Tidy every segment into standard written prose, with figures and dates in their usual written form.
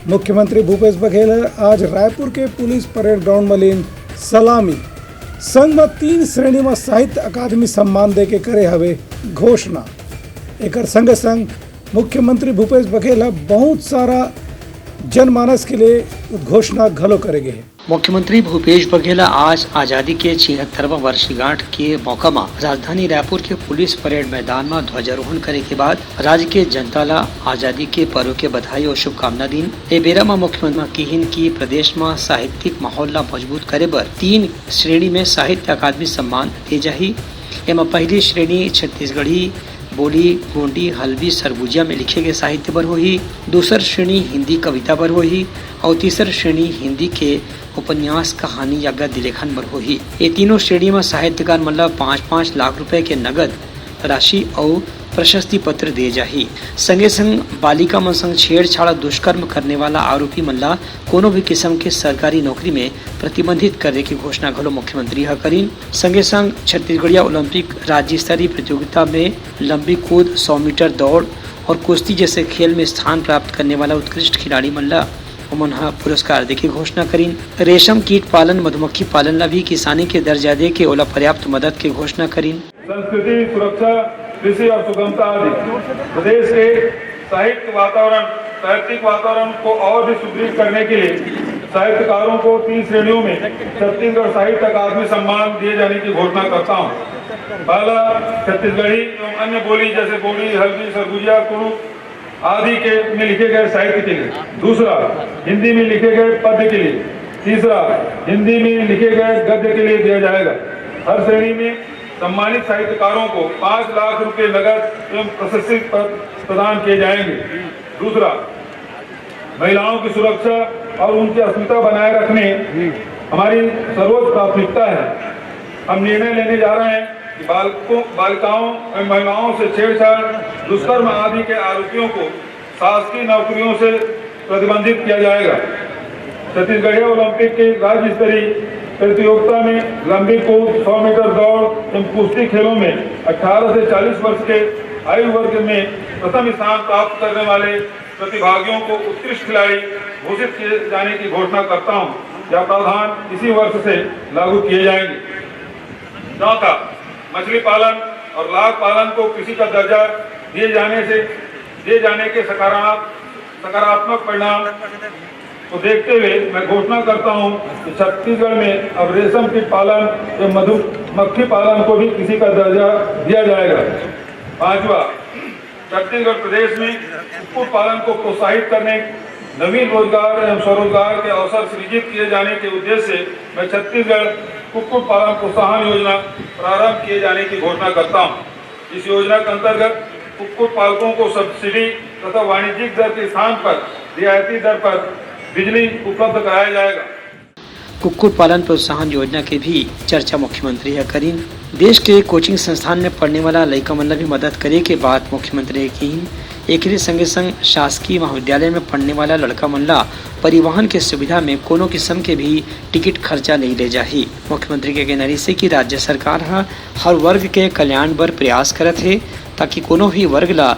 मुख्यमंत्री भूपेश बघेल आज रायपुर के पुलिस परेड ग्राउंड में लीन सलामी संघ में 3 श्रेणी में साहित्य अकादमी सम्मान दे के करे हवे घोषणा। एकर संग संग मुख्यमंत्री भूपेश बघेल बहुत सारा जनमानस के लिए घोषणा घलो करेंगे। मुख्यमंत्री भूपेश बघेल आज आजादी के 76वां वर्षगांठ के मौका में राजधानी रायपुर के पुलिस परेड मैदान में ध्वजारोहण करे के बाद राज्य के जनता ला आजादी के पर्व के बधाई और शुभकामना दिन। ए बेरा में मुख्यमंत्री कहिन की प्रदेश में साहित्यिक माहौल ला मजबूत करे बर 3 श्रेणी में साहित्य अकादमी सम्मान दिए जाही। एमा पहली श्रेणी छत्तीसगढ़ी बोली, गोंडी, हल्बी, सरगुजिया में लिखे गए साहित्य पर होही। दूसर श्रेणी हिंदी कविता पर होही और तीसर श्रेणी हिंदी के उपन्यास, कहानी या गद्य लेखन पर होही। ये तीनों श्रेणी में साहित्यकार मतलब 5-5 लाख रुपए के नगद राशि और प्रशस्ति पत्र दिए जाही। संगे संग बालिका मन संग छेड़छाड़ दुष्कर्म करने वाला आरोपी मन ला कोनो भी किस्म के सरकारी नौकरी में प्रतिबंधित करे की घोषणा घलो मुख्यमंत्री ह करीन। संगे संग छत्तीसगढ़िया ओलंपिक राज्य स्तरीय प्रतियोगिता में लंबी कूद, 100 मीटर दौड़ और कुश्ती जैसे खेल में स्थान प्राप्त करने वाला उत्कृष्ट खिलाड़ी मन ला उमन पुरस्कार दे के घोषणा करीन। रेशम कीट पालन, मधुमक्खी पालन ला भी किसानी के दर्जा दे के ओला पर्याप्त मदद के घोषणा करीन। संस्कृति, सुरक्षा, कृषि और सुगमता आदि प्रदेश के साहित्यिक वातावरण को और भी सुदृढ़ करने के लिए साहित्यकारों को 3 श्रेणियों में छत्तीसगढ़ साहित्य अकादमी सम्मान दिए जाने की घोषणा करता हूँ। पहला छत्तीसगढ़ी एवं अन्य बोली जैसे बोली, हल्बी, सरगुजिया, कुरुक आदि के में लिखे गए साहित्य के लिए। दूसरा हिंदी में लिखे गए पद्य के लिए। तीसरा हिंदी में लिखे गए गद्य के लिए दिया जाएगा। हर श्रेणी में सम्मानित साहित्यकारों को 5 लाख रुपए नगद एवं प्रशस्ति प्रदान किए जाएंगे। दूसरा, महिलाओं की सुरक्षा और उनकी अस्मिता बनाए रखने हमारी सर्वोच्च प्राथमिकता है। हम निर्णय लेने जा रहे हैं कि बालिकाओं एवं महिलाओं से छेड़छाड़, दुष्कर्म आदि के आरोपियों को शासकीय नौकरियों से प्रतिबंधित किया जाएगा। छत्तीसगढ़िया ओलंपिक के राज्य स्तरीय प्रतियोगिता में लंबी कूद, 100 मीटर दौड़ एवं कुश्ती खेलों में 18 से 40 वर्ष के आयु वर्ग में प्रथम स्थान प्राप्त करने वाले प्रतिभागियों को उत्कृष्ट खिलाड़ी घोषित किए जाने की घोषणा करता हूं। यह प्रावधान इसी वर्ष से लागू किए जाएंगे। चौथा, मछली पालन और लाख पालन को कृषि का दर्जा दिए जाने के सकारात्मक परिणाम को देखते हुए मैं घोषणा करता हूं कि छत्तीसगढ़ में अब रेशम कीट पालन एवं मधुमक्खी पालन को भी किसी का दर्जा दिया जाएगा। पांचवा, छत्तीसगढ़ प्रदेश में कुक्कुट पालन को प्रोत्साहित करने, नवीन रोजगार एवं स्वरोजगार के अवसर सृजित किए जाने के उद्देश्य से मैं छत्तीसगढ़ कुक्कुट पालन प्रोत्साहन योजना प्रारंभ किए जाने की घोषणा करता हूं। इस योजना के अंतर्गत कुक्कुट पालकों को सब्सिडी तथा वाणिज्यिक दर के स्थान पर रियायती दर पर बिजली उपलब्ध कराया जाएगा। कुक्कुट पालन प्रोत्साहन योजना के भी चर्चा मुख्यमंत्री है करीन। देश के कोचिंग संस्थान में पढ़ने वाला लड़का मन भी मदद करे के बात मुख्यमंत्री की। एक संगे संग शासकीय महाविद्यालय में पढ़ने वाला लड़का मन ला परिवहन के सुविधा में कोनो किस्म के भी टिकट खर्चा नहीं ले जाही। मुख्यमंत्री के कहना से कि राज्य सरकार हर वर्ग के कल्याण बर प्रयास करत है ताकि कोनो भी वर्ग ला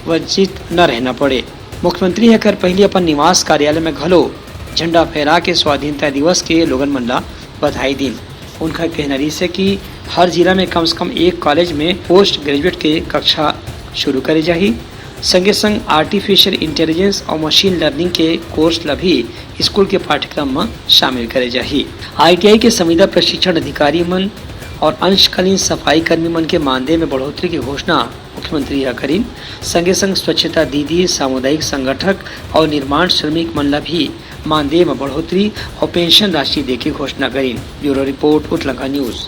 वंचित न रहना पड़े। मुख्यमंत्री हकर पहले अपन निवास कार्यालय में घलो झंडा फहरा के स्वाधीनता दिवस के लोगन मन ला बधाई दी। उनका कहना से कि हर जिला में कम से कम एक कॉलेज में पोस्ट ग्रेजुएट के कक्षा शुरू करे जाही। संगे संग आर्टिफिशियल इंटेलिजेंस और मशीन लर्निंग के कोर्स ला भी स्कूल के पाठ्यक्रम में शामिल करे जाही। ITI के संविदा प्रशिक्षण अधिकारी मन और अंशकालीन सफाई कर्मी मन के मानदेय में बढ़ोतरी की घोषणा मुख्यमंत्री करीन। संगे संग स्वच्छता दीदी, सामुदायिक संगठक और निर्माण श्रमिक मन ला भी मानदेय में बढ़ोतरी और पेंशन राशि दे के घोषणा करीन। ब्यूरो रिपोर्ट, उटलंका न्यूज।